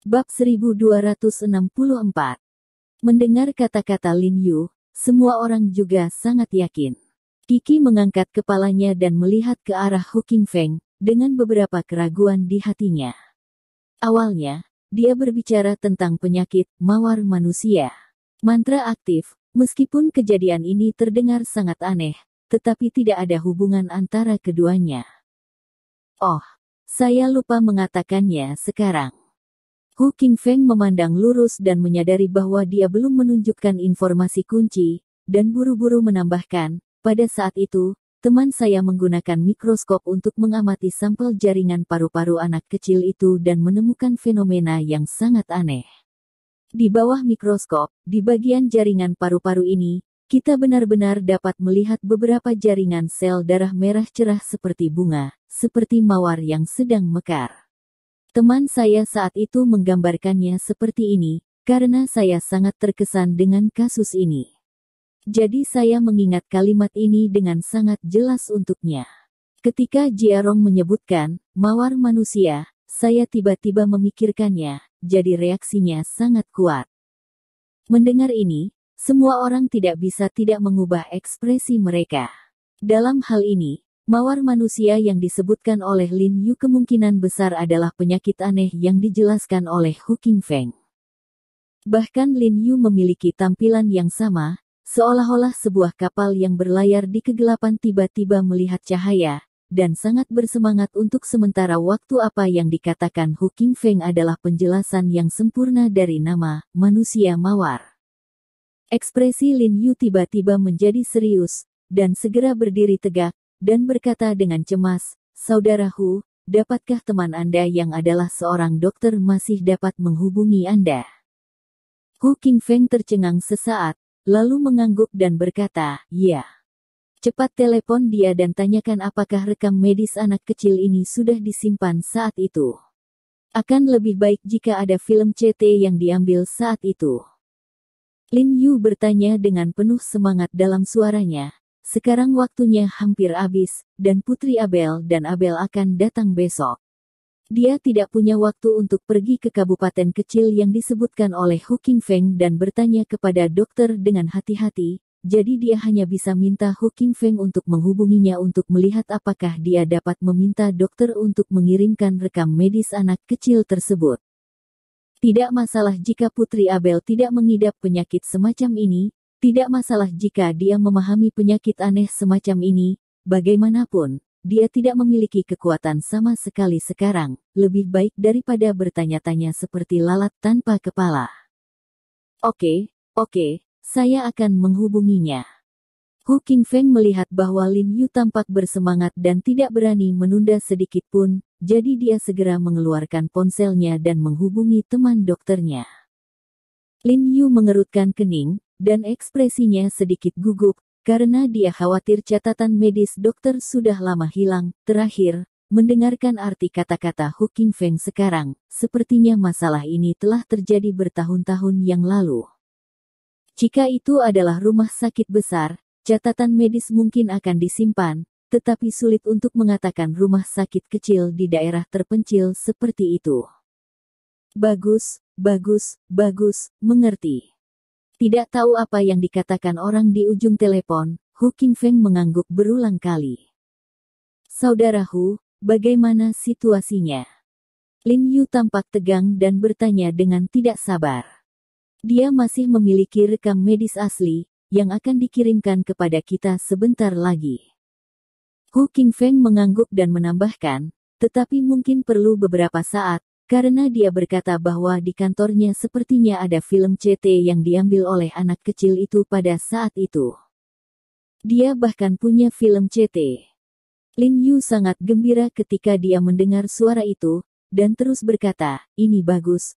Bab 1264. Mendengar kata-kata Lin Yu, semua orang juga sangat yakin. Kiki mengangkat kepalanya dan melihat ke arah Hu Qingfeng, dengan beberapa keraguan di hatinya. Awalnya, dia berbicara tentang penyakit mawar manusia. Mantra aktif, meskipun kejadian ini terdengar sangat aneh, tetapi tidak ada hubungan antara keduanya. Oh, saya lupa mengatakannya sekarang. Hu Qingfeng memandang lurus dan menyadari bahwa dia belum menunjukkan informasi kunci, dan buru-buru menambahkan, pada saat itu, teman saya menggunakan mikroskop untuk mengamati sampel jaringan paru-paru anak kecil itu dan menemukan fenomena yang sangat aneh. Di bawah mikroskop, di bagian jaringan paru-paru ini, kita benar-benar dapat melihat beberapa jaringan sel darah merah cerah seperti bunga, seperti mawar yang sedang mekar. Teman saya saat itu menggambarkannya seperti ini, karena saya sangat terkesan dengan kasus ini. Jadi saya mengingat kalimat ini dengan sangat jelas untuknya. Ketika Jiarong menyebutkan, mawar manusia, saya tiba-tiba memikirkannya, jadi reaksinya sangat kuat. Mendengar ini, semua orang tidak bisa tidak mengubah ekspresi mereka. Dalam hal ini, mawar manusia yang disebutkan oleh Lin Yu kemungkinan besar adalah penyakit aneh yang dijelaskan oleh Hu Qingfeng. Bahkan Lin Yu memiliki tampilan yang sama, seolah-olah sebuah kapal yang berlayar di kegelapan tiba-tiba melihat cahaya, dan sangat bersemangat untuk sementara waktu. Apa yang dikatakan Hu Qingfeng adalah penjelasan yang sempurna dari nama, manusia mawar. Ekspresi Lin Yu tiba-tiba menjadi serius, dan segera berdiri tegak, dan berkata dengan cemas, "Saudara Hu, dapatkah teman Anda yang adalah seorang dokter masih dapat menghubungi Anda?" Hu Qingfeng tercengang sesaat, lalu mengangguk dan berkata, "Ya. Cepat telepon dia dan tanyakan apakah rekam medis anak kecil ini sudah disimpan saat itu. Akan lebih baik jika ada film CT yang diambil saat itu." Lin Yu bertanya dengan penuh semangat dalam suaranya. Sekarang waktunya hampir habis, dan Putri Abel dan Abel akan datang besok. Dia tidak punya waktu untuk pergi ke kabupaten kecil yang disebutkan oleh Hu Qingfeng dan bertanya kepada dokter dengan hati-hati, jadi dia hanya bisa minta Hu Qingfeng untuk menghubunginya untuk melihat apakah dia dapat meminta dokter untuk mengirimkan rekam medis anak kecil tersebut. Tidak masalah jika Putri Abel tidak mengidap penyakit semacam ini. Tidak masalah jika dia memahami penyakit aneh semacam ini, bagaimanapun, dia tidak memiliki kekuatan sama sekali sekarang, lebih baik daripada bertanya-tanya seperti lalat tanpa kepala. Oke, saya akan menghubunginya. Hu Qingfeng melihat bahwa Lin Yu tampak bersemangat dan tidak berani menunda sedikit pun, jadi dia segera mengeluarkan ponselnya dan menghubungi teman dokternya. Lin Yu mengerutkan kening, dan ekspresinya sedikit gugup, karena dia khawatir catatan medis dokter sudah lama hilang. Terakhir, mendengarkan arti kata-kata Hu Qingfeng sekarang, sepertinya masalah ini telah terjadi bertahun-tahun yang lalu. Jika itu adalah rumah sakit besar, catatan medis mungkin akan disimpan, tetapi sulit untuk mengatakan rumah sakit kecil di daerah terpencil seperti itu. Bagus, mengerti. Tidak tahu apa yang dikatakan orang di ujung telepon, Hu Qingfeng mengangguk berulang kali. "Saudara Hu, bagaimana situasinya?" Lin Yu tampak tegang dan bertanya dengan tidak sabar. Dia masih memiliki rekam medis asli, yang akan dikirimkan kepada kita sebentar lagi. Hu Qingfeng mengangguk dan menambahkan, tetapi mungkin perlu beberapa saat, karena dia berkata bahwa di kantornya sepertinya ada film CT yang diambil oleh anak kecil itu pada saat itu. Dia bahkan punya film CT. Lin Yu sangat gembira ketika dia mendengar suara itu, dan terus berkata, "Ini bagus."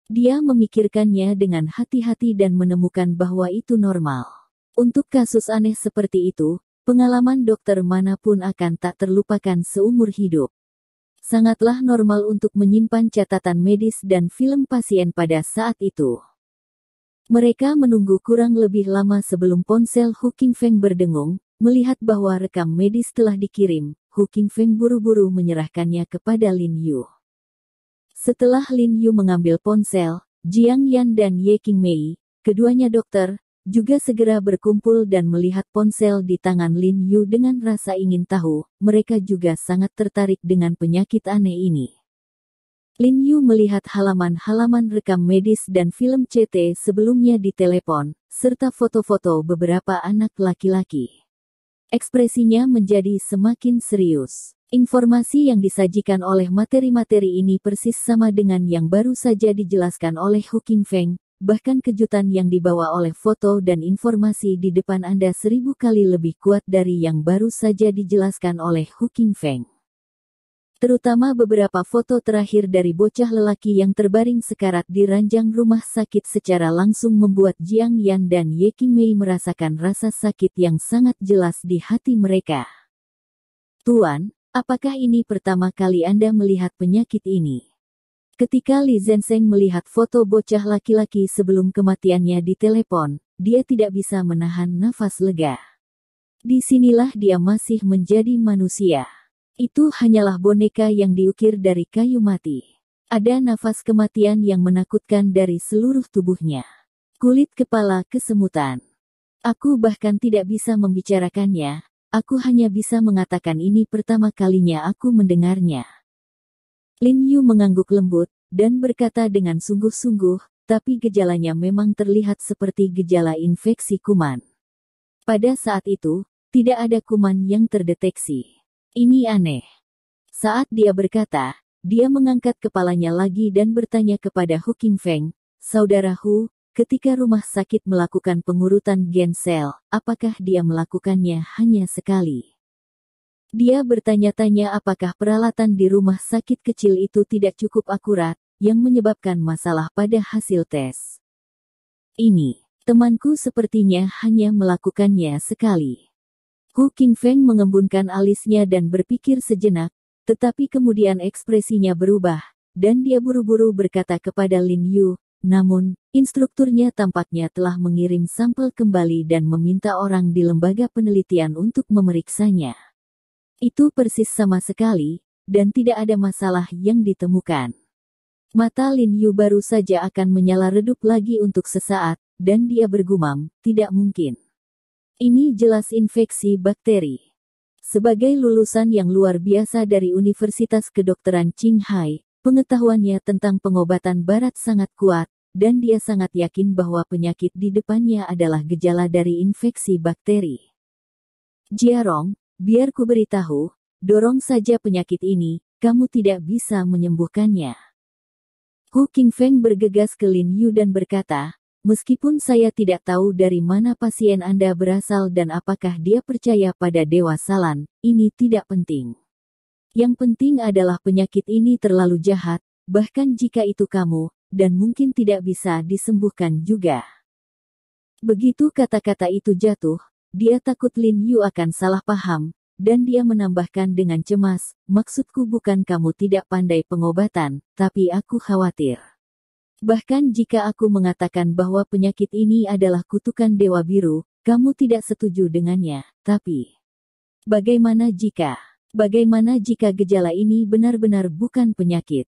Dia memikirkannya dengan hati-hati dan menemukan bahwa itu normal. Untuk kasus aneh seperti itu, pengalaman dokter manapun akan tak terlupakan seumur hidup. Sangatlah normal untuk menyimpan catatan medis dan film pasien pada saat itu. Mereka menunggu kurang lebih lama sebelum ponsel Hu Qingfeng berdengung, melihat bahwa rekam medis telah dikirim. Hu Qingfeng buru-buru menyerahkannya kepada Lin Yu. Setelah Lin Yu mengambil ponsel, Jiang Yan dan Ye Qingmei, keduanya dokter, juga segera berkumpul dan melihat ponsel di tangan Lin Yu dengan rasa ingin tahu. Mereka juga sangat tertarik dengan penyakit aneh ini. Lin Yu melihat halaman-halaman rekam medis dan film CT sebelumnya di telepon, serta foto-foto beberapa anak laki-laki. Ekspresinya menjadi semakin serius. Informasi yang disajikan oleh materi-materi ini persis sama dengan yang baru saja dijelaskan oleh Hu Qingfeng, bahkan kejutan yang dibawa oleh foto dan informasi di depan Anda 1000 kali lebih kuat dari yang baru saja dijelaskan oleh Hu Qingfeng. Terutama beberapa foto terakhir dari bocah lelaki yang terbaring sekarat di ranjang rumah sakit secara langsung membuat Jiang Yan dan Ye Qingmei merasakan rasa sakit yang sangat jelas di hati mereka. Tuan, apakah ini pertama kali Anda melihat penyakit ini? Ketika Li Zhensheng melihat foto bocah laki-laki sebelum kematiannya di telepon, dia tidak bisa menahan nafas lega. Disinilah dia masih menjadi manusia. Itu hanyalah boneka yang diukir dari kayu mati. Ada nafas kematian yang menakutkan dari seluruh tubuhnya. Kulit kepala kesemutan. Aku bahkan tidak bisa membicarakannya, aku hanya bisa mengatakan ini pertama kalinya aku mendengarnya. Lin Yu mengangguk lembut, dan berkata dengan sungguh-sungguh, tapi gejalanya memang terlihat seperti gejala infeksi kuman. Pada saat itu, tidak ada kuman yang terdeteksi. Ini aneh. Saat dia berkata, dia mengangkat kepalanya lagi dan bertanya kepada Hu Qingfeng, Saudara Hu, ketika rumah sakit melakukan pengurutan gen sel, apakah dia melakukannya hanya sekali? Dia bertanya-tanya apakah peralatan di rumah sakit kecil itu tidak cukup akurat, yang menyebabkan masalah pada hasil tes. Ini, temanku sepertinya hanya melakukannya sekali. Hu Qingfeng mengembunkan alisnya dan berpikir sejenak, tetapi kemudian ekspresinya berubah, dan dia buru-buru berkata kepada Lin Yu, namun, instrukturnya tampaknya telah mengirim sampel kembali dan meminta orang di lembaga penelitian untuk memeriksanya. Itu persis sama sekali, dan tidak ada masalah yang ditemukan. Mata Lin Yu baru saja akan menyala redup lagi untuk sesaat, dan dia bergumam, tidak mungkin. Ini jelas infeksi bakteri. Sebagai lulusan yang luar biasa dari Universitas Kedokteran Qinghai, pengetahuannya tentang pengobatan barat sangat kuat, dan dia sangat yakin bahwa penyakit di depannya adalah gejala dari infeksi bakteri. Jiarong, biar ku beritahu, dorong saja penyakit ini, kamu tidak bisa menyembuhkannya. Hu Qingfeng bergegas ke Lin Yu dan berkata, meskipun saya tidak tahu dari mana pasien Anda berasal dan apakah dia percaya pada Dewa Salan, ini tidak penting. Yang penting adalah penyakit ini terlalu jahat, bahkan jika itu kamu, dan mungkin tidak bisa disembuhkan juga. Begitu kata-kata itu jatuh, dia takut Lin Yu akan salah paham, dan dia menambahkan dengan cemas, maksudku bukan kamu tidak pandai pengobatan, tapi aku khawatir. Bahkan jika aku mengatakan bahwa penyakit ini adalah kutukan Dewa Biru, kamu tidak setuju dengannya, tapi bagaimana jika gejala ini benar-benar bukan penyakit?